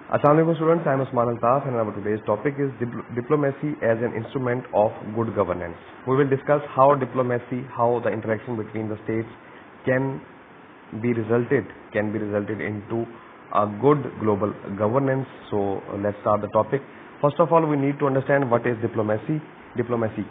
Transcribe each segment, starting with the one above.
Assalamu alaikum students, I am Usman Altaf and our today's topic is diplomacy as an instrument of good governance. We will discuss how diplomacy, how the interaction between the states can be resulted into a good global governance. So let's start the topic. First of all, we need to understand what is diplomacy. Diplomacy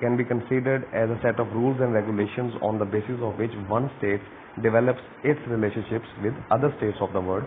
can be considered as a set of rules and regulations on the basis of which one state develops its relationships with other states of the world.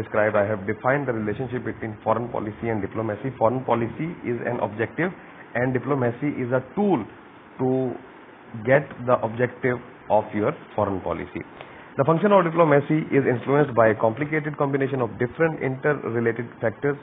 described, I have defined the relationship between foreign policy and diplomacy. Foreign policy is an objective and diplomacy is a tool to get the objective of your foreign policy. The function of diplomacy is influenced by a complicated combination of different interrelated factors.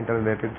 interrelated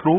through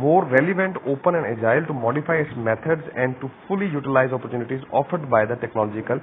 more relevant, open and agile, to modify its methods and to fully utilize opportunities offered by the technological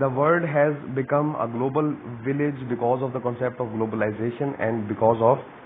the world has become a global village because of the concept of globalization and because of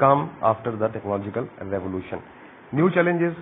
come after the technological revolution. New challenges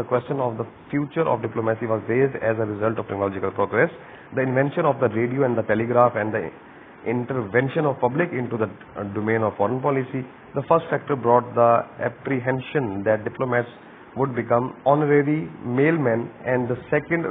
the question of the future of diplomacy was raised as a result of technological progress. The invention of the radio and the telegraph and the intervention of public into the domain of foreign policy. The first factor brought the apprehension that diplomats would become honorary mailmen and the second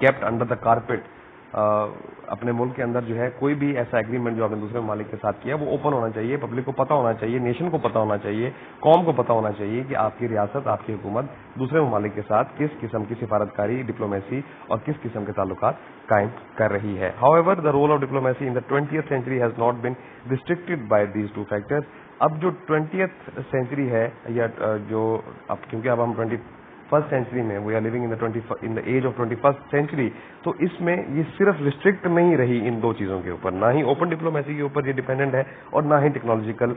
kept under the carpet اپنے ملک کے اندر جو ہے کوئی بھی ایسا agreement جو آپ نے دوسرے ممالک کے ساتھ کیا وہ اوپن ہونا چاہیے, پبلک کو پتا ہونا چاہیے, نیشن کو پتا ہونا چاہیے, قوم کو پتا ہونا چاہیے کہ آپ کی ریاست, آپ کی حکومت دوسرے ممالک کے ساتھ کس قسم کی سفارتکاری, ڈپلومیسی اور کس قسم کے تعلقات قائم کر رہی ہے. However, the role of diplomacy in the 20th century has not been restricted by these two factors. اب جو 20th century ہے یا جو اب کیونکہ اب ہم 21st century میں we are living in the age of 21st century, تو اس میں یہ صرف ریسٹرکٹ نہیں رہی ان دو چیزوں کے اوپر, نہ ہی اوپن ڈپلومیسی کے اوپر یہ ڈیپینڈنٹ ہے اور نہ ہی ٹیکنالوجیکل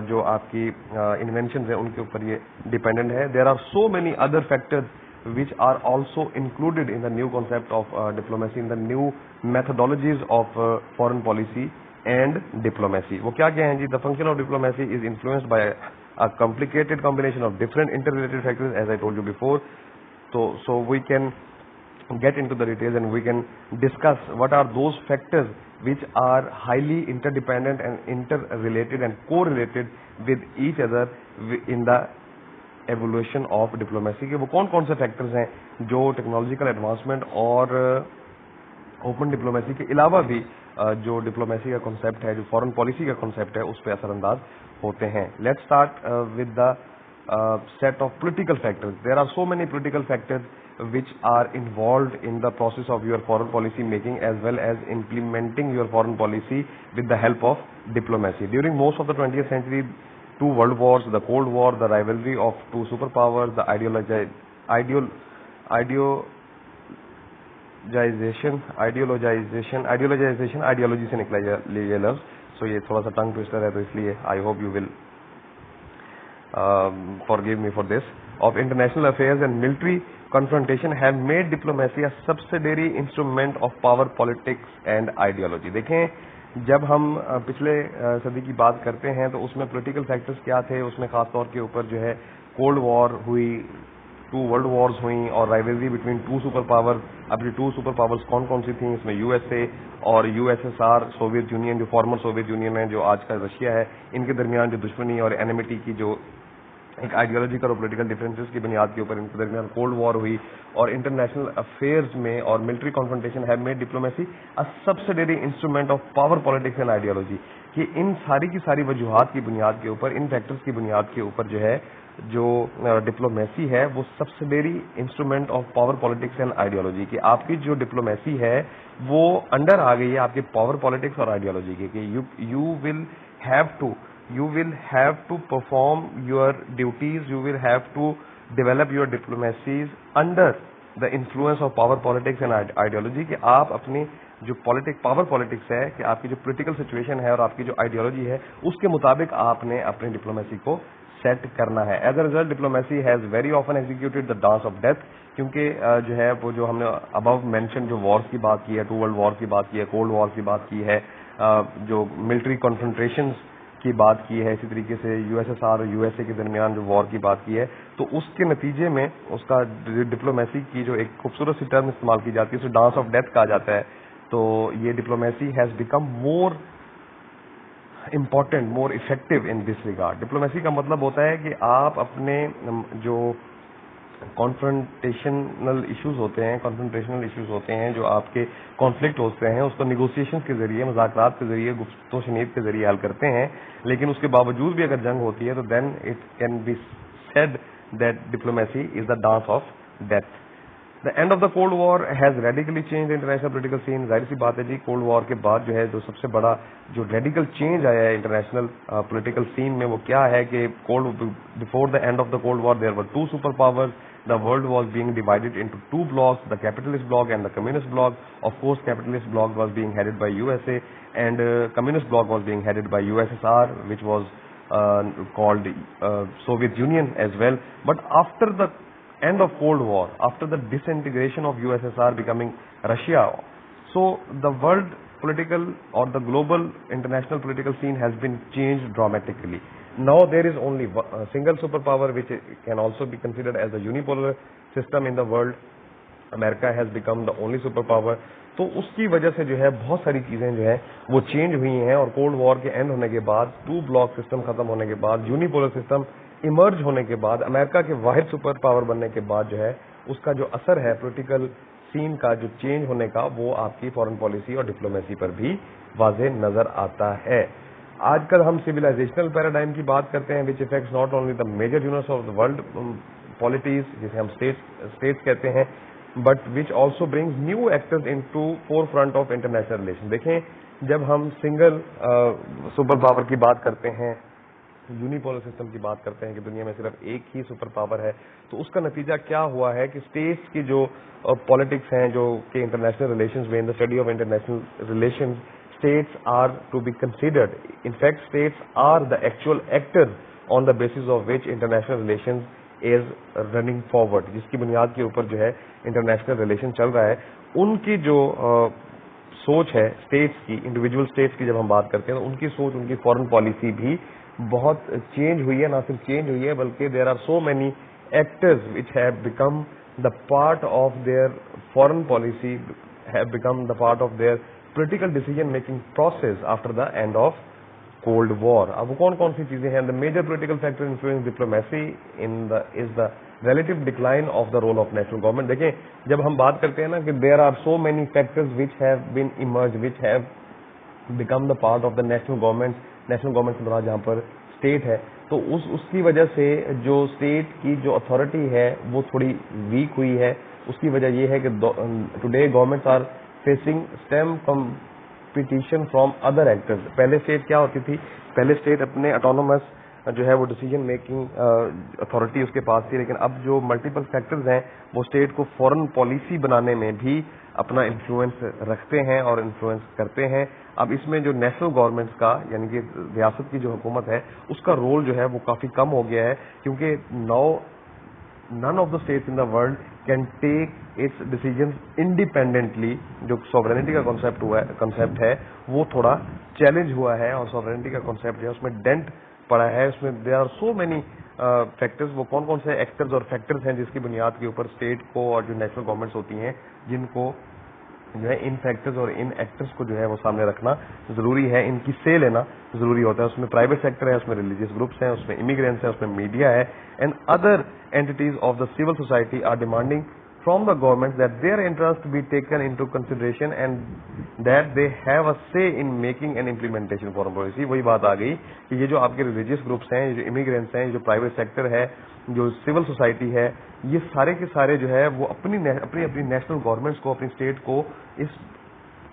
جو آپ کی انوینشنز ہیں ان کے اوپر یہ ڈیپینڈنٹ ہے. There are so many other factors which are also included in the new concept of diplomacy, in the new methodologies of foreign policy and diplomacy. وہ کیا ہیں جی؟ The function of diplomacy is influenced by a complicated combination of different interrelated factors, as I told you before. So we can get into the details and we can discuss what are those factors which are highly interdependent and interrelated and correlated with each other in the evolution of diplomacy کے وہ کون کون سے factors ہیں جو technological advancement اور open diplomacy کے علاوہ بھی جو ڈپلومیسی کا کنسیپٹ ہے, جو فارن پالیسی کا کنسیپٹ ہے, اس پہ اثر انداز ہوتے ہیں. Let's start with the set of political factors. There are so many political factors which are involved in the process of your foreign policy making as well as implementing your foreign policy with the help of diplomacy. During most of the 20th century, two world wars, the Cold War, the rivalry of two superpowers, the ideology سے نکلا یہ لفظ, so یہ تھوڑا سا ٹنگ ٹویسٹر ہے تو اس لیے I hope you will forgive me for this, of international affairs and military confrontation have made diplomacy a subsidiary instrument of power politics and ideology. دیکھیں جب ہم پچھلے صدی کی بات کرتے ہیں تو اس میں پولیٹیکل فیکٹرز کیا تھے, اس میں خاص طور کے اوپر جو ہے کولڈ وار ہوئی, 2 ورلڈ وارز ہوئیں اور رائیولری بٹوین 2 سپر پاور. اب یہ 2 سپر پاورز کون کون سی تھیں؟ اس میں یو ایس اے اور USSR, سوویت یونین جو فارمر سوویت یونین ہے, جو آج کا رشیا ہے, ان کے درمیان جو دشمنی اور اینیمیٹی کی جو ایک آئیڈیالوجیکل اور پولیٹیکل ڈفرینسز کی بنیاد کے اوپر ان کے درمیان کولڈ وار ہوئی. اور انٹرنیشنل افیئرز میں اور military confrontation have made diplomacy a subsidiary instrument of power politics and ideology. کہ ان ساری کی ساری وجوہات کی بنیاد کے اوپر, ان فیکٹرز کی بنیاد کے اوپر جو ہے جو ڈپلومیسی ہے وہ subsidiary instrument of power politics and ideology. کہ آپ کی جو ڈپلومیسی ہے وہ انڈر آ گئی ہے آپ کے پاور پالیٹکس اور آئیڈیالوجی کے, کہ you will have to perform your duties, you will have to develop your diplomacies under the influence of power politics and ideology. کہ آپ اپنی جو پاور پالیٹکس ہے, کہ آپ کی جو پولیٹیکل سچویشن ہے اور آپ کی جو آئیڈیالوجی ہے اس کے مطابق آپ نے اپنی ڈپلومیسی کو سیٹ کرنا ہے. As a result diplomacy has very often executed the dance of death. کیونکہ جو ہے وہ جو ہم نے ابو مینشن جو وارز کی بات کی ہے, 2 ورلڈ وار کی بات کی ہے, کولڈ وار کی بات کی ہے, جو ملٹری کنفرنٹریشنز کی بات کی ہے, اسی طریقے سے USSR اور USA کے درمیان جو وار کی بات کی ہے, تو اس کے نتیجے میں اس کا ڈپلومیسی کی جو ایک خوبصورت سی ٹرم استعمال کی جاتی ہے اسے ڈانس آف ڈیتھ کہا جاتا ہے. تو یہ diplomacy has become more important, more effective in this regard. Diplomacy کا مطلب ہوتا ہے کہ آپ اپنے جو کانفرنٹیشنل ایشوز ہوتے ہیں, جو آپ کے کانفلکٹ ہوتے ہیں, اس کو نیگوسیشن کے ذریعے, مذاکرات کے ذریعے, گفت و شنید کے ذریعے حل کرتے ہیں. لیکن اس کے باوجود بھی اگر جنگ ہوتی ہے تو then it can be said that diplomacy is the dance of death. The end of the cold war has radically change international political scene. ظاہر سی بات ہے جی, کولڈ وار کے بعد جو ہے جو سب سے بڑا جو ریڈیکل چینج آیا ہے انٹرنیشنل پولیٹیکل سین میں وہ کیا ہے کہ before the end of the cold war there were 2 super powers. The world was being divided into 2 blocks, the capitalist bloc and the communist bloc. Of course, capitalist bloc was being headed by USA and communist bloc was being headed by USSR, which was called Soviet Union as well. But after the end of Cold War, after the disintegration of USSR becoming Russia, so the world political or the global international political scene has been changed dramatically. Now there is only a single superpower which can also be considered as a unipolar system in the world. America has become the only superpower. تو اس کی وجہ سے جو ہے بہت ساری چیزیں جو ہے وہ چینج ہوئی ہیں. اور کولڈ وار کے اینڈ ہونے کے بعد, 2 بلاک سسٹم ختم ہونے کے بعد, یونیپولر سسٹم ایمرج ہونے کے بعد, امریکہ کے واحد سپر پاور بننے کے بعد جو ہے اس کا جو اثر ہے پولیٹیکل سین کا جو چینج ہونے کا وہ آپ کی فارن پالیسی اور ڈپلومیسی پر بھی واضح نظر آتا ہے. آج کل ہم سویلائزیشنل پیراڈائم کی بات کرتے ہیں which affects not only the major units of the world polities جسے ہم اسٹیٹس کہتے ہیں, but which also brings new actors into forefront of international relation. دیکھیں جب ہم سنگل سپر پاور کی بات کرتے ہیں, یونیپولر سسٹم کی بات کرتے ہیں کہ دنیا میں صرف ایک ہی سپر پاور ہے, تو اس کا نتیجہ کیا ہوا ہے کہ اسٹیٹس کی جو پالیٹکس ہیں جو کہ انٹرنیشنل ریلیشنز میں in the study of international relations states are to be considered. In fact, states are the actual actors on the basis of which international relations is running forward. جس کی بنیاد کے اوپر جو ہے انٹرنیشنل ریلیشن چل رہا ہے, ان کی جو سوچ ہے اسٹیٹس کی, انڈیویجول اسٹیٹس کی جب ہم بات کرتے ہیں تو ان کی سوچ, ان کی فارن پالیسی بھی بہت چینج ہوئی ہے. نہ صرف چینج ہوئی ہے بلکہ there are so many actors which have become the part of their foreign policy, have become the part of their political decision making process after the end of Cold War. اب وہ کون کون سی چیزیں ہیں؟ The major political factor influencing diplomacy is the relative decline of the role of national government. دیکھیں جب ہم بات کرتے ہیں نا کہ there are so many factors which have been emerged, which have become the part of the national government. national government سے مراد جہاں پر اسٹیٹ ہے, تو اس کی وجہ سے جو اسٹیٹ کی جو اتھارٹی ہے وہ تھوڑی ویک ہوئی ہے. اس کی وجہ یہ ہے کہ today governments are facing steam competition from other actors. پہلے اسٹیٹ کیا ہوتی تھی؟ پہلے اسٹیٹ اپنے آٹونومس جو ہے وہ ڈیسیجن میکنگ اتھارٹی اس کے پاس تھی, لیکن اب جو ملٹیپل فیکٹرز ہیں وہ اسٹیٹ کو فورن پالیسی بنانے میں بھی اپنا انفلوئنس رکھتے ہیں اور انفلوئنس کرتے ہیں. اب اس میں جو نیشنل گورنمنٹس کا یعنی کہ ریاست کی جو حکومت ہے اس کا رول جو ہے وہ کافی کم ہو گیا ہے, کیونکہ none of the states in the world can take its decisions independently. جو sovereignty کا concept ہے وہ تھوڑا چیلنج ہوا ہے, اور sovereignty کا concept جو ہے اس میں ڈینٹ پڑا ہے. اس میں there are so many factors. وہ کون کون سے ایکٹرز اور فیکٹرز ہیں جس کی بنیاد کے اوپر اسٹیٹ کو اور جو نیشنل گورنمنٹس ہوتی ہیں جن کو جو ہے ان فیکٹرز اور ان ایکٹرز کو جو ہے وہ سامنے رکھنا ضروری ہے, ان کی سے لینا ضروری ہوتا ہے. اس میں پرائیویٹ سیکٹر ہے, اس میں ریلیجیس گروپس ہیں, اس میں امیگرینٹس ہیں, اس میں میڈیا ہے, and other entities of the civil society are demanding from the government that their interest be taken into consideration and that they have a say in making and implementation foreign policy. وہی بات آ گئی کہ یہ جو آپ کے religious groups ہیں, جو امیگرینٹس ہیں, جو پرائیویٹ سیکٹر ہے, جو سول سوسائٹی ہے, یہ سارے کے سارے جو ہے وہ اپنی نیشنل گورنمنٹس کو, اپنی اسٹیٹ کو اس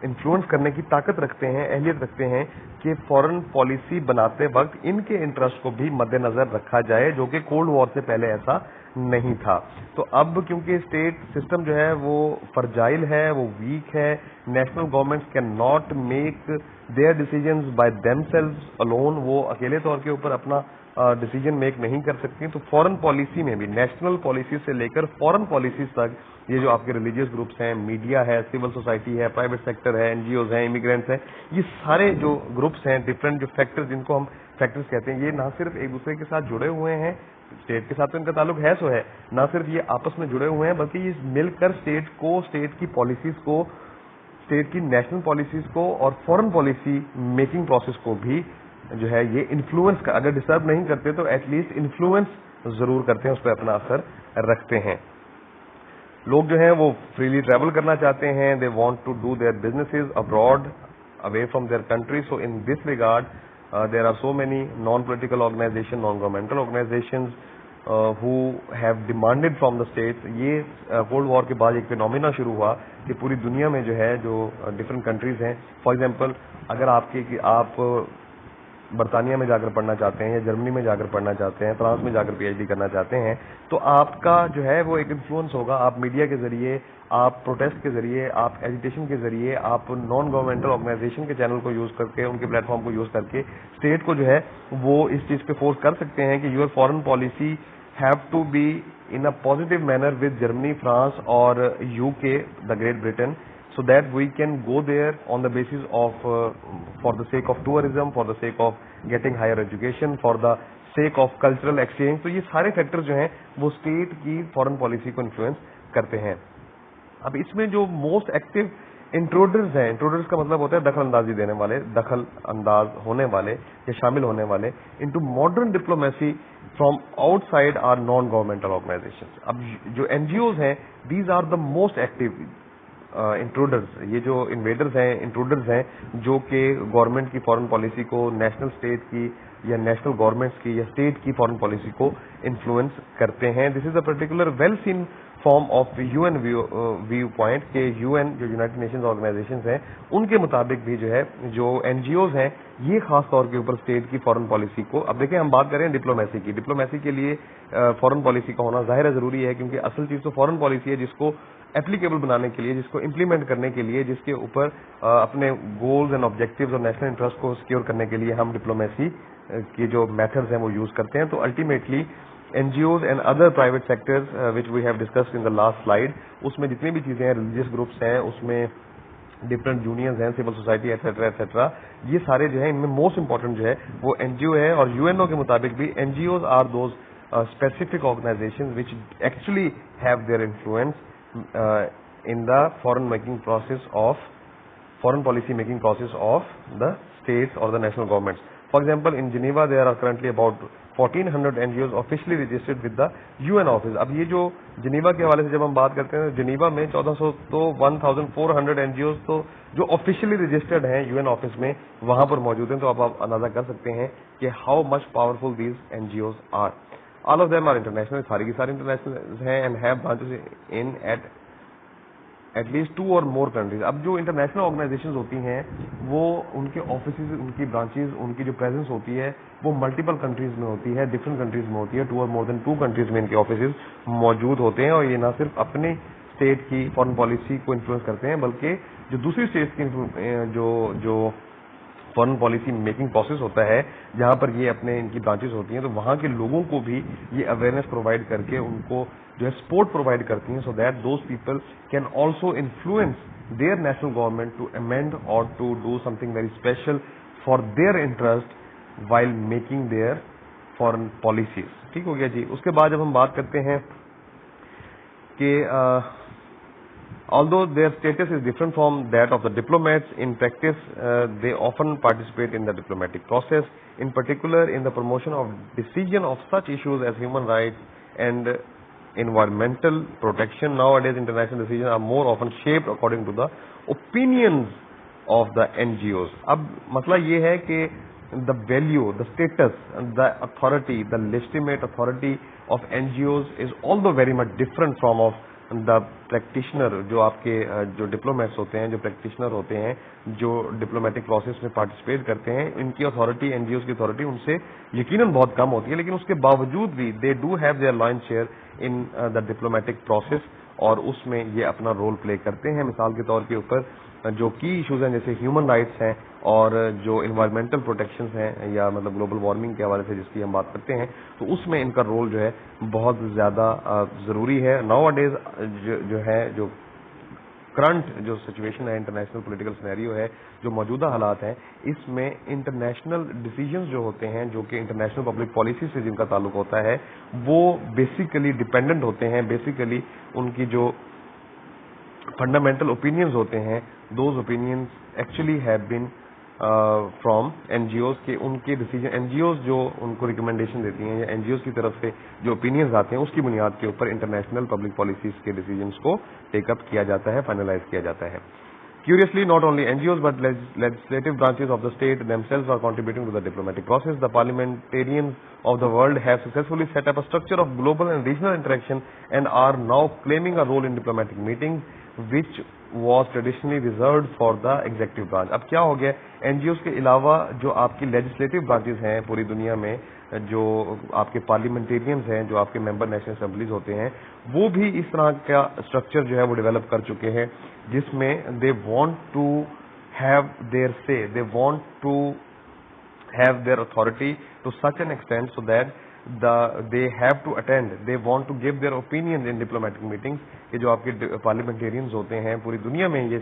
انفلوئنس کرنے کی طاقت رکھتے ہیں, اہلیت رکھتے ہیں کہ فارن پالیسی بناتے وقت ان کے انٹرسٹ کو بھی مد نظر رکھا جائے, جو کہ کولڈ وار سے پہلے ایسا نہیں تھا. تو اب کیونکہ اسٹیٹ سسٹم جو ہے وہ فرجائل ہے, وہ ویک ہے, national governments can not make their decisions by themselves alone, وہ اکیلے طور کے اوپر اپنا ڈیسیجن میک نہیں کر سکتی. تو فارن پالیسی میں بھی نیشنل پالیسیز سے لے کر فارن پالیسیز تک یہ جو آپ کے ریلیجیس گروپس ہیں, میڈیا ہے, سول سوسائٹی ہے, پرائیویٹ سیکٹر ہے, این جی اوز ہیں, امیگرینٹس ہیں, یہ سارے جو گروپس ہیں, ڈفرینٹ جو فیکٹرز جن کو ہم فیکٹرز کہتے ہیں, یہ نہ صرف ایک دوسرے کے ساتھ جڑے ہوئے ہیں, اسٹیٹ کے ساتھ تو ان کا تعلق ہے سو ہے, نہ صرف یہ آپس میں جڑے ہوئے ہیں بلکہ یہ مل کر اسٹیٹ کو, اسٹیٹ کی پالیسیز کو, اسٹیٹ کی نیشنل پالیسیز کو اور فارن پالیسی میکنگ پروسیس کو بھی جو ہے یہ انفلوئنس کا, اگر ڈسٹرب نہیں کرتے تو ایٹ لیسٹ انفلوئنس ضرور کرتے ہیں, اس پہ اپنا اثر رکھتے ہیں. لوگ جو ہیں وہ فریلی ٹریول کرنا چاہتے ہیں, they want to do their businesses abroad away from their country. So in this regard there are so many non-political organizations, non-governmental organizations who have demanded from the states. یہ cold war کے بعد ایک phenomena شروع ہوا کہ پوری دنیا میں جو ہے جو ڈفرینٹ کنٹریز ہیں, فار ایگزامپل اگر آپ برطانیہ میں جا کر پڑھنا چاہتے ہیں یا جرمنی میں جا کر پڑھنا چاہتے ہیں, فرانس میں جا کر پی ایچ ڈی کرنا چاہتے ہیں, تو آپ کا جو ہے وہ ایک انفلوئنس ہوگا. آپ میڈیا کے ذریعے, آپ پروٹیسٹ کے ذریعے, آپ ایجیٹیشن کے ذریعے, آپ نان گورنمنٹل آرگنائزیشن کے چینل کو یوز کر کے, ان کے پلیٹ فارم کو یوز کر کے اسٹیٹ کو جو ہے وہ اس چیز پہ فورس کر سکتے ہیں کہ your foreign policy have to be in a positive manner with Germany, France اور UK, the Great Britain, so that we can go there on the basis of for the sake of tourism, for the sake of getting higher education, for the sake of cultural exchange. تو یہ سارے factor جو ہیں وہ state کی foreign policy کو influence کرتے ہیں. اب اس میں جو موسٹ ایکٹیو انٹروڈرز ہیں, انٹروڈرز کا مطلب ہوتا ہے دخل اندازی دینے والے, دخل انداز ہونے والے یا شامل ہونے والے into modern diplomacy from outside or non governmental organization. اب جو این جی اوز ہیں, these are the most active. Intruders, یہ جو انویڈرز ہیں, انٹروڈرز ہیں جو کہ گورنمنٹ کی فارن پالیسی کو, نیشنل اسٹیٹ کی یا نیشنل گورنمنٹس کی یا اسٹیٹ کی فارن پالیسی کو انفلوئنس کرتے ہیں. This is a particular well seen form of U N view point کہ یو این جو یونائٹڈ نیشنز آرگنائزیشنز ہیں ان کے مطابق بھی جو ہے جو این جی اوز ہیں یہ خاص طور کے اوپر اسٹیٹ کی فارن پالیسی کو, اب دیکھیں ہم بات کریں ڈپلومیسی کی, ڈپلومیسی کے لیے فارن پالیسی کا ہونا ظاہر ہے ضروری ہے, کیونکہ اصل چیز تو فارن پالیسی ہے جس کو اپلیکیبل بنانے کے لیے, جس کو امپلیمنٹ کرنے کے لیے, جس کے اوپر اپنے گولز اینڈ آبجیکٹیوز اور نیشنل انٹرسٹ کو سیکیور کرنے کے لیے ہم ڈپلومیسی کے جو میتھڈز ہیں وہ یوز کرتے ہیں. تو ultimately N G Os and other private sectors which we have discussed in the last slide, اس میں جتنی بھی چیزیں ہیں, ریلیجیس گروپس ہیں, اس میں ڈفرینٹ یونینز ہیں, سول سوسائٹی ایٹسٹرا ایٹسٹرا, یہ سارے جو ہیں ان میں موسٹ امپورٹنٹ جو ہے وہ این جی او ہے. اور یو این او کے مطابق بھی N G Os are those specific organization which actually have their influence in the foreign policy making process of the states or the national governments. For example, in Geneva there are currently about 1400 NGOs officially registered with the UN office. اب یہ جو Geneva کے حوالے سے جب ہم بات کرتے ہیں, جنیوا میں 1400 تو 1400 NGOs تو جو آفیشلی رجسٹرڈ ہیں یو این آفس میں وہاں پر موجود ہیں. تو اب آپ اندازہ کر سکتے ہیں کہ how much powerful these NGOs are. All of them are international, ساری کی ساری انٹرنیشنل ہیں and have branches in at least 2 اور more countries. اب جو انٹرنیشنل آرگنائزیشنز ہوتی ہیں وہ ان کے آفیسز, ان کی برانچز, ان کی جو پریزنس ہوتی ہے وہ ملٹیپل کنٹریز میں ہوتی ہے, ڈفرنٹ کنٹریز میں ہوتی ہے, 2 اور more than 2 کنٹریز میں ان کے آفیسز موجود ہوتے ہیں. اور یہ نہ صرف اپنے اسٹیٹ کی فارن پالیسی کو انفلوئنس کرتے ہیں بلکہ جو دوسری اسٹیٹس کی جو فارن پالیسی میکنگ پروسیس ہوتا ہے جہاں پر یہ اپنے ان کی برانچز ہوتی ہیں تو وہاں کے لوگوں کو بھی یہ اویئرنیس پرووائڈ کر کے ان کو جو ہے سپورٹ پرووائڈ کرتی ہیں, so that those people can also influence their national government to amend or to do something very special for their interest while making their foreign policies. ٹھیک ہو گیا جی. اس کے بعد جب ہم بات کرتے ہیں کہ although their status is different from that of the diplomats, in practice they often participate in the diplomatic process, in particular in the promotion of decision of such issues as human rights and environmental protection. Nowadays international decisions are more often shaped according to the opinions of the NGOs. اب مسئلہ یہ ہے کہ the value, the status, the authority, the legitimate authority of NGOs is although very much different from of the practitioner. جو آپ کے جو diplomats ہوتے ہیں, جو پریکٹیشنر ہوتے ہیں, جو ڈپلومیٹک پروسیس میں پارٹیسپیٹ کرتے ہیں, ان کی اتھارٹی, این جی اوز کی اتھارٹی ان سے یقیناً بہت کم ہوتی ہے, لیکن اس کے باوجود بھی they do have their lion share in the diplomatic process اور اس میں یہ اپنا رول پلے کرتے ہیں. مثال کے طور کے اوپر جو کی ایشوز ہیں جیسے ہیومن رائٹس ہیں اور جو انوائرمنٹل پروٹیکشنز ہیں یا مطلب گلوبل وارمنگ کے حوالے سے جس کی ہم بات کرتے ہیں, تو اس میں ان کا رول جو ہے بہت زیادہ ضروری ہے. ناؤ اڈیز جو ہے جو کرنٹ جو سچویشن ہے, انٹرنیشنل پولیٹیکل سینیریو ہے, جو موجودہ حالات ہیں, اس میں انٹرنیشنل ڈیسیجنز جو ہوتے ہیں جو کہ انٹرنیشنل پبلک پالیسی سے جن کا تعلق ہوتا ہے وہ بیسیکلی ڈیپینڈنٹ ہوتے ہیں. بیسیکلی ان کی جو فنڈامنٹل اوپینینز ہوتے ہیں, those opinions actually have been from N G Os کے ان کے ڈیسیجن, این جی اوز جو ان کو ریکمنڈیشن دیتی ہیں یا این جی اوز کی طرف سے جو اوپینینز آتے ہیں اس کی بنیاد کے اوپر انٹرنیشنل پبلک پالیسیز کے ڈیسیجنس کو ٹیک اپ کیا جاتا ہے, فائنلائز کیا جاتا ہے. Curiously, not only NGOs but legislative branches of the state themselves are contributing to the diplomatic process. The parliamentarians of the world have successfully set up a structure of global and regional interaction and are now claiming a role in diplomatic meetings, which was traditionally reserved for the executive branch. اب کیا ہو گیا, N G Os کے علاوہ جو آپ کی legislative branches ہیں پوری دنیا میں, جو آپ کے پارلیمنٹیرینز ہیں, جو آپ کے ممبر نیشنل اسمبلیز ہوتے ہیں, وہ بھی اس طرح کا اسٹرکچر جو ہے وہ ڈیولپ کر چکے ہیں جس میں they want to have their say, they want to have their authority to such an extent so that they have to attend, they want to give their opinions in diplomatic meetings. کہ جو آپ کے parliamentarians ہوتے ہیں پوری دنیا میں, یہ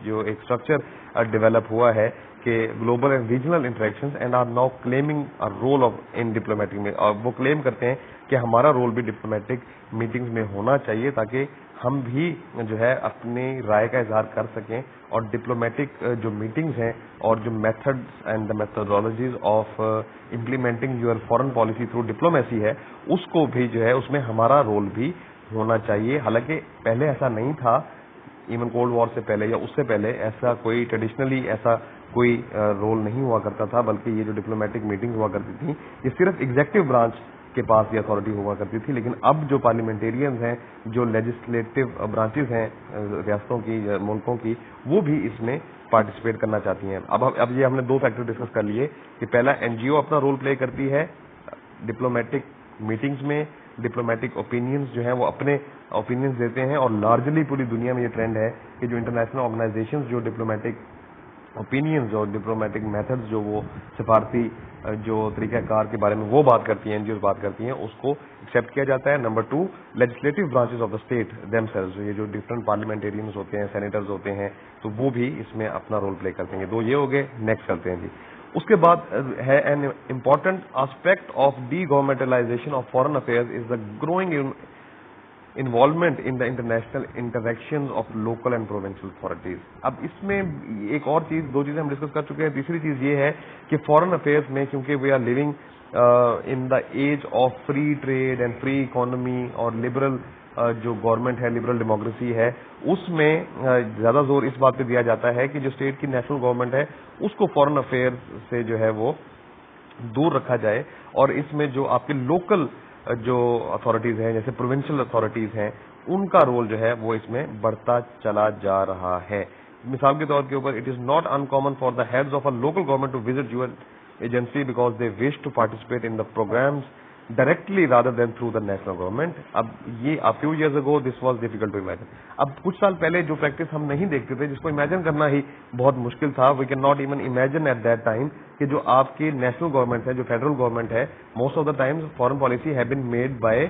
جو ایک اسٹرکچر ڈیولپ ہوا ہے کہ global and regional interactions and are now claiming role of in diplomatic میں, اور وہ کلیم کرتے ہیں کہ ہمارا رول بھی ڈپلومیٹک میٹنگز میں ہونا چاہیے تاکہ ہم بھی جو ہے اپنی رائے کا اظہار کر سکیں اور ڈپلومیٹک جو میٹنگز ہیں اور جو methods and the methodologies of implementing your foreign policy through diplomacy ہے اس کو بھی جو ہے اس میں ہمارا رول بھی ہونا چاہیے. حالانکہ پہلے ایسا نہیں تھا, ایون کولڈ وار سے پہلے یا اس سے پہلے ایسا کوئی ٹریڈیشنلی ایسا کوئی رول نہیں ہوا کرتا تھا، بلکہ یہ جو ڈپلومیٹک میٹنگز ہوا کرتی تھیں یہ صرف ایگزیکٹو برانچ کے پاس یہ اتھارٹی ہوا کرتی تھی. لیکن اب جو پارلیمنٹیرینز ہیں، جو لیجسلیٹو برانچز ہیں ریاستوں کی یا ملکوں کی، وہ بھی اس میں پارٹیسپیٹ کرنا چاہتی ہیں. اب یہ ہم نے 2 فیکٹر ڈسکس کر لیے کہ پہلا این جی او اپنا رول پلے کرتی ہے ڈپلومیٹک میٹنگز میں، ڈپلومیٹک اوپینینز جو ہیں وہ اپنے اوپینینز دیتے ہیں، اور لارجلی پوری دنیا میں یہ ٹرینڈ ہے کہ جو انٹرنیشنل آرگنائزیشنز جو ڈپلومیٹک اوپینینز اور ڈپلومیٹک میتھڈز جو وہ سفارتی جو طریقہ کار کے بارے میں وہ بات کرتی ہیں، این جی اوز بات کرتی ہیں، اس کو ایکسیپٹ کیا جاتا ہے. Number 2 legislative branches of the state themselves, یہ جو ڈفرنٹ پارلیمنٹیرینز ہوتے ہیں، سینیٹرز ہوتے ہیں، تو وہ بھی اس میں اپنا رول پلے کرتے ہیں. 2 یہ ہو گئے. نیکسٹ کرتے ہیں جی. اس کے بعد ہے an important aspect of degovernmentalization of foreign affairs is the growing involvement in the international interaction of local and provincial authorities. اب اس میں ایک اور چیز، 2 چیزیں ہم ڈسکس کر چکے ہیں. تیسری چیز یہ ہے کہ فارن افیئرز میں کیونکہ we are living in the age of free trade and free economy اور لبرل جو گورنمنٹ ہے، لبرل ڈیموکریسی ہے، اس میں زیادہ زور اس بات پہ دیا جاتا ہے کہ جو اسٹیٹ کی نیشنل گورنمنٹ ہے اس کو فارن افیئر سے جو ہے وہ دور رکھا جائے، اور اس میں جو آپ کے لوکل جو اتھارٹیز ہیں جیسے پروونشل اتھارٹیز ہیں ان کا رول جو ہے وہ اس میں بڑھتا چلا جا رہا ہے. مثال کے طور کے اوپر it is not uncommon for the heads of a local government to visit your agency because they wish to participate in the programs directly rather than through the national government. اب یہ few years ago this was difficult to imagine. اب کچھ سال پہلے جو practice ہم نہیں دیکھتے تھے، جس کو امیجن کرنا ہی بہت مشکل تھا، we can not even imagine at that time کہ جو آپ کی نیشنل گورنمنٹ ہے، جو فیڈرل گورنمنٹ ہے، most of the times foreign policy have been made by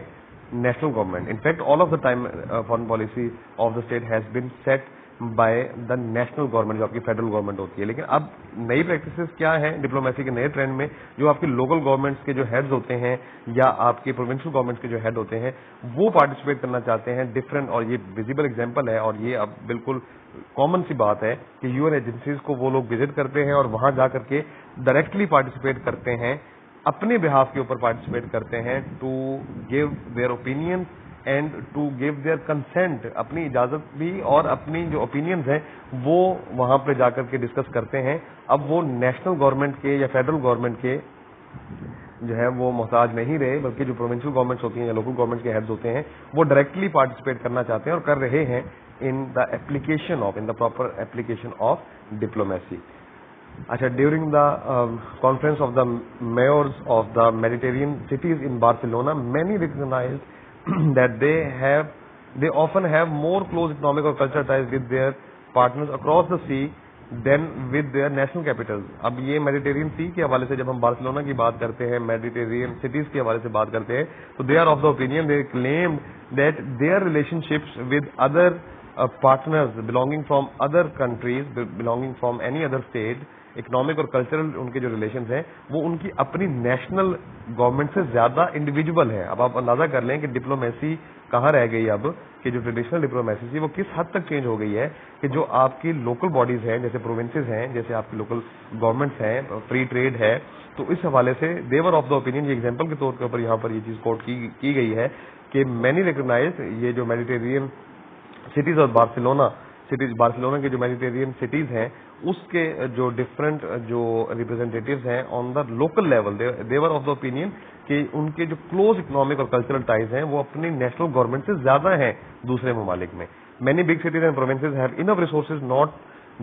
national government. In fact all of the time foreign policy of the state has been set by the national government, جو آپ کی federal government ہوتی ہے. لیکن اب نئی practices کیا ہیں ڈپلومیسی کے نئے ٹرینڈ میں؟ جو آپ کی لوکل گورنمنٹس کے جو ہیڈز ہوتے ہیں یا آپ کے پروونشل گورنمنٹس کے جو ہیڈ ہوتے ہیں وہ پارٹیسپیٹ کرنا چاہتے ہیں ڈفرینٹ، اور یہ ویزیبل ایگزامپل ہے اور یہ اب بالکل کامن سی بات ہے کہ یو این ایجنسیز کو وہ لوگ وزٹ کرتے ہیں اور وہاں جا کر کے ڈائریکٹلی پارٹیسپیٹ کرتے ہیں، اپنے بہاف کے اوپر پارٹیسپیٹ کرتے ہیں to give their opinion and to give their consent, اپنی اجازت بھی اور اپنی جو اوپینینز ہیں وہ وہاں پہ جا کر کے ڈسکس کرتے ہیں. اب وہ نیشنل گورنمنٹ کے یا فیڈرل گورنمنٹ کے جو ہے وہ محتاج نہیں رہے، بلکہ جو پروونشل گورنمنٹس ہوتی ہیں یا لوکل گورنمنٹ کے ہیڈز ہوتے ہیں وہ ڈائریکٹلی پارٹیسپیٹ کرنا چاہتے ہیں اور کر رہے ہیں in the proper application of diplomacy. اچھا، during the conference of the mayors of the Mediterranean cities in Barcelona many recognized that they often have more close economic or cultural ties with their partners across the sea than with their national capitals. اب یہ Mediterranean سی کے حوالے سے جب ہم Barcelona کی بات کرتے ہیں، میڈیٹرین سٹیز کے حوالے سے بات کرتے ہیں، تو they are of the opinion, they claimed that their relationships with other partners belonging from other countries, belonging from any other state, economic اور کلچرل ان کے جو ریلیشنز ہیں وہ ان کی اپنی نیشنل گورنمنٹ سے زیادہ انڈیویجول ہیں. اب آپ اندازہ کر لیں کہ ڈپلومیسی کہاں رہ گئی اب، کہ جو ٹریڈیشنل ڈپلومیسی تھی وہ کس حد تک چینج ہو گئی ہے کہ جو آپ کی لوکل باڈیز ہیں جیسے پروونسز ہیں، جیسے آپ کی لوکل گورنمنٹس ہیں، فری ٹریڈ ہے، تو اس حوالے سے دیور آف دا اوپینین، یہ ایگزامپل کے طور کے اوپر یہاں پر یہ چیز کوٹ کی گئی ہے کہ مینی ریکگنائز یہ جو میڈیٹرین سٹیز اور بارسلونا کے جو میڈیٹرین سٹیز ہیں اس کے جو ڈفرینٹ جو ریپرزینٹیٹیوز ہیں on the local level, they're of the opinion کہ ان کے جو کلوز اکنامک اور کلچرل ٹائز ہیں وہ اپنی نیشنل گورنمنٹ سے زیادہ ہیں دوسرے ممالک میں. Many big cities and provinces have enough resources not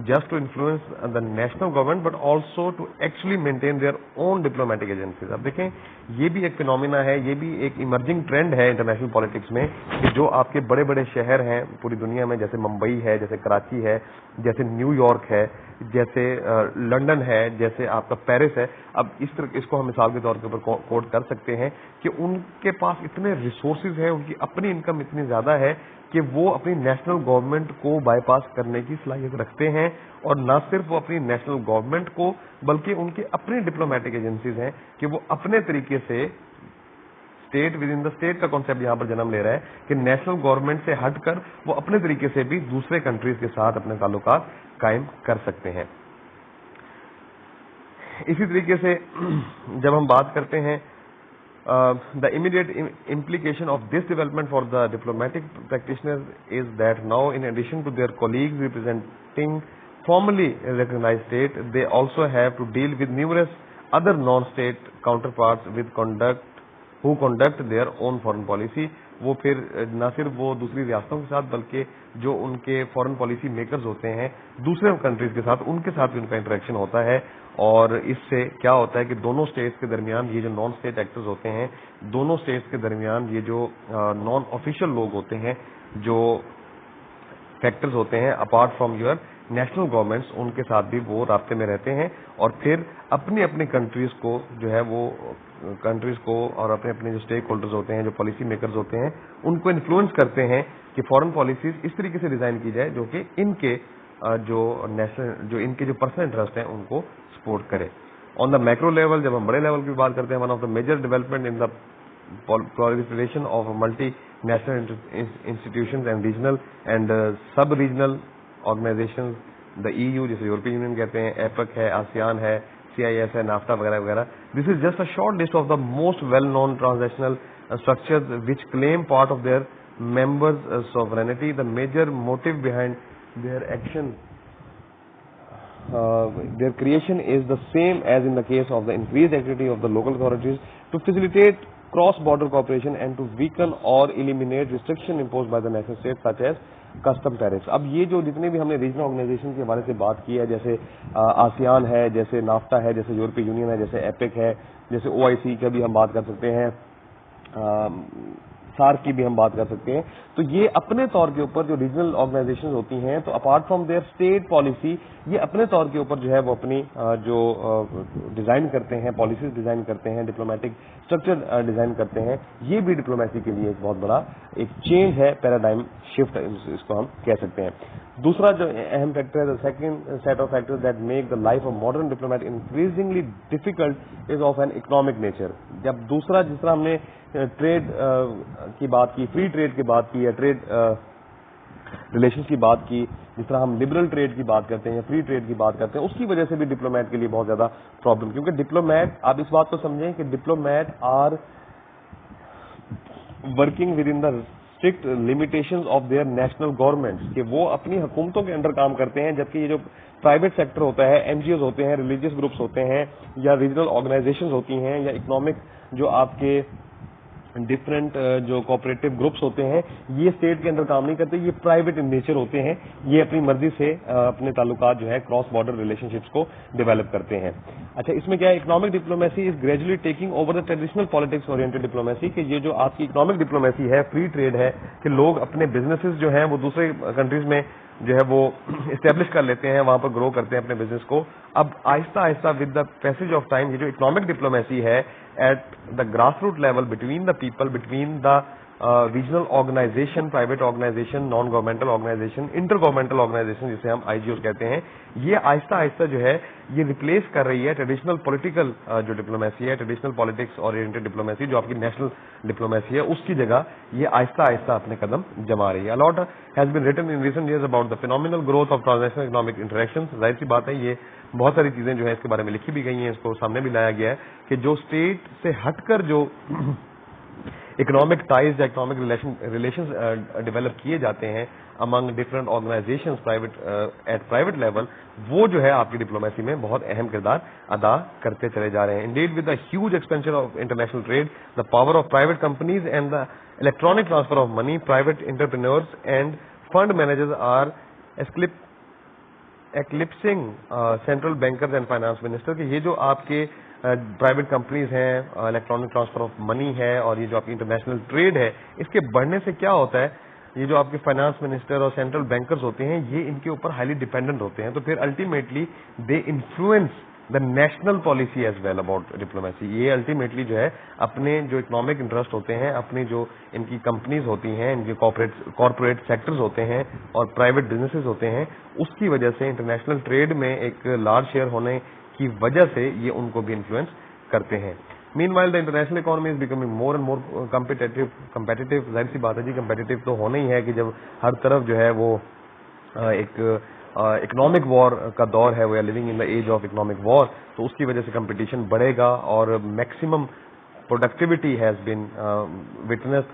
just to influence the national government but also to actually maintain their own diplomatic agencies. اب دیکھیں یہ بھی ایک فینومینا ہے، یہ بھی ایک ایمرجنگ ٹرینڈ ہے انٹرنیشنل پالیٹکس میں کہ جو آپ کے بڑے بڑے شہر ہیں پوری دنیا میں، جیسے ممبئی ہے، جیسے کراچی ہے، جیسے نیو یارک ہے، جیسے لنڈن ہے، جیسے آپ کا پیرس ہے. اب اس کو ہم مثال کے طور کے اوپر کوٹ کر سکتے ہیں کہ ان کے پاس اتنے ریسورسز ہیں، ان کی اپنی انکم اتنی زیادہ ہے کہ وہ اپنی نیشنل گورنمنٹ کو بائی پاس کرنے کی صلاحیت رکھتے ہیں، اور نہ صرف وہ اپنی نیشنل گورنمنٹ کو بلکہ ان کی اپنی ڈپلومیٹک ایجنسیز ہیں کہ وہ اپنے طریقے سے state with in the state کا کانسیپٹ یہاں پر جنم لے رہا ہے کہ نیشنل گورنمنٹ سے ہٹ کر وہ اپنے طریقے سے بھی دوسرے کنٹریز کے ساتھ اپنے تعلقات قائم کر سکتے ہیں. اسی طریقے سے جب ہم بات کرتے ہیں The immediate implication of this development for the diplomatic practitioners is that now, in addition to their colleagues representing formally recognized state, they also have to deal with numerous other non-state counterparts who conduct their own foreign policy. وہ پھر نہ صرف وہ دوسری ریاستوں کے ساتھ بلکہ جو ان کے فورن پالیسی میکرز ہوتے ہیں دوسرے کنٹریز کے ساتھ، ان کے ساتھ بھی ان کا انٹریکشن ہوتا ہے. اور اس سے کیا ہوتا ہے کہ دونوں اسٹیٹس کے درمیان یہ جو نان اسٹیٹ ایکٹرز ہوتے ہیں، دونوں اسٹیٹس کے درمیان یہ جو نان آفیشیل لوگ ہوتے ہیں، جو فیکٹرز ہوتے ہیں apart from your national governments, ان کے ساتھ بھی وہ رابطے میں رہتے ہیں اور پھر اپنی اپنی کنٹریز کو جو ہے وہ اور اپنے اپنے جو اسٹیک ہولڈرز ہوتے ہیں، جو پالیسی میکرز ہوتے ہیں، ان کو انفلوئنس کرتے ہیں کہ فورن پالیسیز اس طریقے سے ڈیزائن کی جائے جو کہ ان کے جو پرسنل انٹرسٹ ہیں ان کو سپورٹ کرے. آن دا میکرو لیول، جب ہم بڑے لیول کی بات کرتے ہیں، one of the major development in the proliferation of multi-national institutions and regional and sub-regional organizations, the EU جسے یورپی یونین کہتے ہیں، ایپک ہے، آسیان ہے، CIS ہے، نافٹا وغیرہ وغیرہ. This is just a short list of the most well-known transnational structures which claim part of their members' sovereignty. The major motive behind their action, their creation is the same as in the case of the increased activity of the local authorities to facilitate cross-border cooperation and to weaken or eliminate restriction imposed by the national states such as custom tariffs. اب یہ جو جتنے بھی ہم نے regional organization کے حوالے سے بات کی ہے، جیسے آسیان ہے، جیسے نافٹا ہے، جیسے یورپی یونین ہے، جیسے ایپک ہے، جیسے OIC کا بھی ہم بات کر سکتے ہیں، سارک کی بھی ہم بات کر سکتے ہیں، تو یہ اپنے طور کے اوپر جو ریجنل آرگنائزیشن ہوتی ہیں تو apart from their state policy, یہ اپنے طور کے اوپر جو ہے وہ اپنی جو ڈیزائن کرتے ہیں، پالیسیز ڈیزائن کرتے ہیں، ڈپلومیٹک اسٹرکچر ڈیزائن کرتے ہیں. یہ بھی ڈپلومیسی کے لیے ایک بہت بڑا ایک چینج ہے، پیراڈائم شفٹ اس کو ہم کہہ سکتے ہیں. دوسرا جو اہم فیکٹر ہے، the second set of factors that make the life of modern diplomat increasingly difficult is of an economic nature. جب دوسرا جس طرح ہم نے ٹریڈ کی بات کی، فری ٹریڈ کی بات کی یا ٹریڈ ریلیشنز کی بات کی، جس طرح ہم لبرل ٹریڈ کی بات کرتے ہیں یا فری ٹریڈ کی بات کرتے ہیں، اس کی وجہ سے بھی ڈپلومیٹ کے لیے بہت زیادہ پرابلم. کیونکہ ڈپلومیٹ، آپ اس بات کو سمجھیں کہ diplomat are working within the strict limitations of their national governments, کہ وہ اپنی حکومتوں کے انڈر کام کرتے ہیں، جبکہ یہ جو پرائیویٹ سیکٹر ہوتا ہے، NGOs ہوتے ہیں، ریلیجیس گروپس ہوتے ہیں یا ریجنل آرگنائزیشنز ہوتی ہیں یا اکنامک جو آپ کے ڈفرینٹ جو کوآپریٹو گروپس ہوتے ہیں، یہ اسٹیٹ کے اندر کام نہیں کرتے، یہ پرائیویٹ ان نیچر ہوتے ہیں، یہ اپنی مرضی سے اپنے تعلقات جو ہے کراس بارڈر ریلیشن شپس کو ڈیولپ کرتے ہیں. اچھا، اس میں کیا ہے، economic diplomacy is gradually taking over the traditional politics oriented diplomacy, کہ یہ جو آپ کی اکنامک ڈپلومیسی ہے، فری ٹریڈ ہے، کہ لوگ اپنے بزنسز جو ہیں وہ دوسرے کنٹریز میں جو ہے وہ اسٹیبلش کر لیتے ہیں، وہاں پر گرو کرتے ہیں اپنے بزنس کو. اب آہستہ آہستہ with the passage of time یہ جو اکنامک ڈپلومیسی ہے at the grass root level between the people, between the regional organization, private organization, non governmental organization, intergovernmental organization جسے ہم IGOs کہتے ہیں، یہ آہستہ آہستہ جو ہے یہ ریپلیس کر رہی ہے ٹریڈیشنل پولیٹیکل جو ڈپلومیسی ہے، ٹریڈیشنل پالیٹکس اورینٹڈ ڈپلومیسی جو آپ کی نیشنل ڈپلومیسی ہے، اس کی جگہ یہ آہستہ آہستہ اپنے قدم جما رہی ہے. Allot has been written in recent years about the phenomenal growth of transactional economic interactions. ظاہر سی بات ہے، یہ بہت ساری چیزیں جو ہے اس کے بارے میں لکھی بھی گئی ہیں، اس کو سامنے بھی لایا گیا ہے کہ جو اسٹیٹ سے ہٹ کر جو اکنامک ٹائز یا اکنامک ریلیشنز ڈیولپ کیے جاتے ہیں among different organizations at private level, وہ جو ہے آپ کی ڈپلومیسی میں بہت اہم کردار ادا کرتے چلے جا رہے ہیں. Indeed with the huge expansion of international trade, the power of private companies and the electronic transfer of money, private entrepreneurs and fund managers are eclipsing central bankers and finance minister, کہ یہ جو آپ کے private companies ہیں، electronic transfer of money ہے، اور یہ جو آپ کی انٹرنیشنل ٹریڈ ہے، اس کے بڑھنے سے کیا ہوتا ہے، یہ جو آپ کے فائنانس منسٹر اور سینٹرل بینکرز ہوتے ہیں یہ ان کے اوپر ہائیلی ڈیپینڈنٹ ہوتے ہیں، تو پھر ultimately they influence the national policy as well about diplomacy. یہ الٹیمیٹلی جو ہے اپنے جو اکنامک انٹرسٹ ہوتے ہیں، اپنی جو ان کی کمپنیز ہوتی ہیں، ان کے کارپوریٹ سیکٹرز ہوتے ہیں اور پرائیویٹ بزنسز ہوتے ہیں، اس کی وجہ سے انٹرنیشنل ٹریڈ میں ایک لارج شیئر ہونے کی وجہ سے یہ ان کو بھی انفلوئنس کرتے ہیں. Meanwhile, the international economy is becoming more and more competitive. ظاہر سی بات ہے جی، کمپیٹیٹیو تو ہونا ہی ہے کہ جب ہر طرف جو ہے وہ ایک اکنامک وار کا دور ہے، we are living in the age of economic war, تو اس کی وجہ سے کمپٹیشن بڑھے گا اور maximum productivity has been witnessed.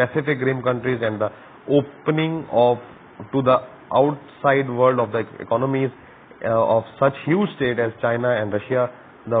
Pacific Rim countries and the opening to the outside world of the economies of such huge state as China and Russia, the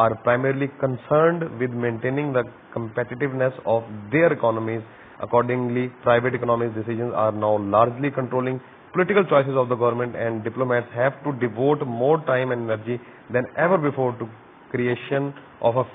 are primarily concerned with maintaining the competitiveness of their economies. Accordingly, private economies' decisions are now largely controlling political choices of the government, and diplomats have to devote more time and energy than ever before to creation of a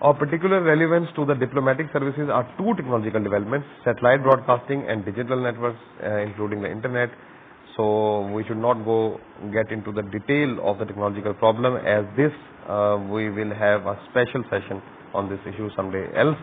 Of particular relevance to the diplomatic services are two technological developments: satellite broadcasting and digital networks, including the internet. So we should not get into the detail of the technological problem, as this we will have a special session on this issue someday else.